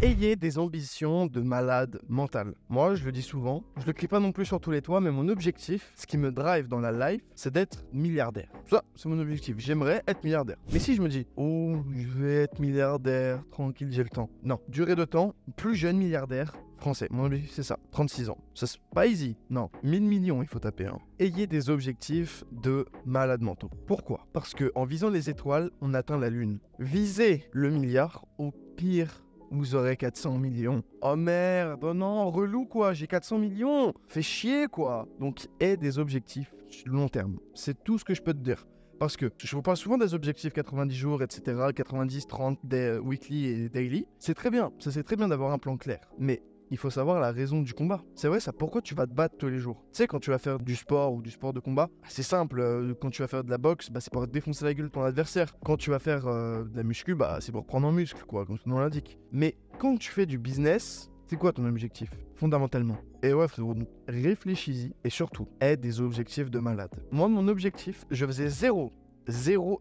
Ayez des ambitions de malade mental. Moi, je le dis souvent, je le crie pas non plus sur tous les toits, mais mon objectif, ce qui me drive dans la life, c'est d'être milliardaire. Ça, c'est mon objectif. J'aimerais être milliardaire. Mais si je me dis, oh, je vais être milliardaire, tranquille, j'ai le temps. Non, durée de temps, plus jeune milliardaire français. Mon objectif, c'est ça, 36 ans. Ça, c'est pas easy. Non, 1000 millions, il faut taper. Ayez des objectifs de malade mentaux. Pourquoi? Parce que en visant les étoiles, on atteint la lune. Visez le milliard, au pire, vous aurez 400 millions. Oh merde, oh non, relou quoi, j'ai 400 millions. Fais chier quoi. Donc, aie des objectifs long terme. C'est tout ce que je peux te dire. Parce que je vous parle souvent des objectifs 90 jours, etc., 90, 30, des weekly et daily. C'est très bien, ça c'est très bien d'avoir un plan clair. Mais il faut savoir la raison du combat. C'est vrai, ça, pourquoi tu vas te battre tous les jours? Tu sais, quand tu vas faire du sport ou du sport de combat, c'est simple. Quand tu vas faire de la boxe, c'est pour défoncer la gueule de ton adversaire. Quand tu vas faire de la muscu, c'est pour prendre en muscle, quoi, comme son nom l'indique. Mais quand tu fais du business, c'est quoi ton objectif, fondamentalement? Et ouais, frérot, réfléchis-y et surtout, aie des objectifs de malade. Moi, mon objectif, je faisais 0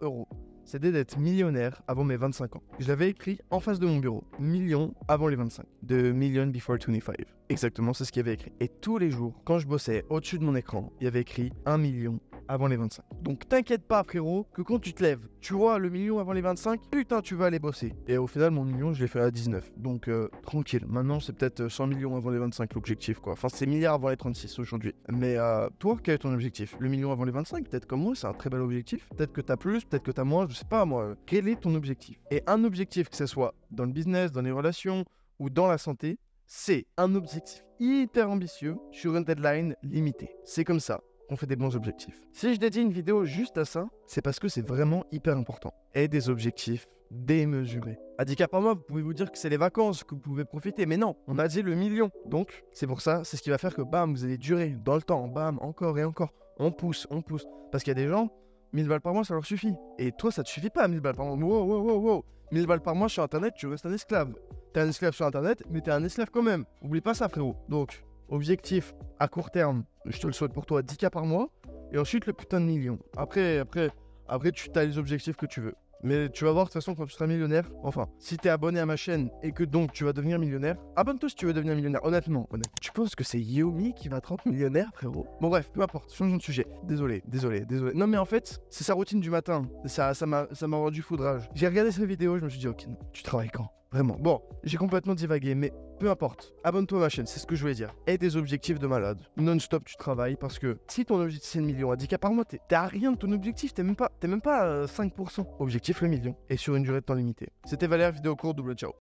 euros. C'était d'être millionnaire avant mes 25 ans. Je l'avais écrit en face de mon bureau. Million avant les 25. De million before 25. Exactement, c'est ce qu'il y avait écrit. Et tous les jours, quand je bossais au-dessus de mon écran, il y avait écrit 1 million avant les 25. Donc t'inquiète pas, frérot, que quand tu te lèves, tu vois le million avant les 25, putain, tu vas aller bosser. Et au final, mon million, je l'ai fait à 19. Donc tranquille. Maintenant, c'est peut-être 100 millions avant les 25 l'objectif, quoi. Enfin, c'est milliards avant les 36 aujourd'hui. Mais toi, quel est ton objectif? Le million avant les 25? Peut-être comme moi, c'est un très bel objectif. Peut-être que t'as plus, peut-être que t'as moins, je sais pas moi. Quel est ton objectif? Et un objectif, que ce soit dans le business, dans les relations ou dans la santé, c'est un objectif hyper ambitieux sur une deadline limitée. C'est comme ça qu'on fait des bons objectifs. Si je dédie une vidéo juste à ça, c'est parce que c'est vraiment hyper important. Et des objectifs démesurés. Handicap par mois, vous pouvez vous dire que c'est les vacances, que vous pouvez profiter, mais non, on a dit le million. Donc, c'est pour ça, c'est ce qui va faire que bam, vous allez durer dans le temps, bam, encore et encore. On pousse. Parce qu'il y a des gens, 1000 balles par mois, ça leur suffit. Et toi, ça te suffit pas, 1000 balles par mois. Wow. 1000 balles par mois sur Internet, tu restes un esclave. T'es un esclave sur Internet, mais t'es un esclave quand même. Oublie pas ça, frérot. Donc, objectif à court terme, je te le souhaite pour toi, 10K par mois. Et ensuite, le putain de million. Après, tu as les objectifs que tu veux. Mais tu vas voir, de toute façon, quand tu seras millionnaire, enfin, si t'es abonné à ma chaîne et que donc tu vas devenir millionnaire, abonne-toi si tu veux devenir millionnaire, honnêtement. Tu penses que c'est Yomi qui va te rendre millionnaire, frérot? Bon bref, peu importe, changeons de sujet. Désolé. Non mais en fait, c'est sa routine du matin. Ça m'a rendu foudrage. J'ai regardé cette vidéo, je me suis dit, ok, non, tu travailles quand? Vraiment. Bon, j'ai complètement divagué, mais peu importe. Abonne-toi à ma chaîne, c'est ce que je voulais dire. Aie des objectifs de malade. Non-stop, tu travailles parce que si ton objectif c'est le million à 10K par mois, t'es à rien de ton objectif, t'es même pas 5%. Objectif le million et sur une durée de temps limitée. C'était Valère, vidéo courte, double ciao.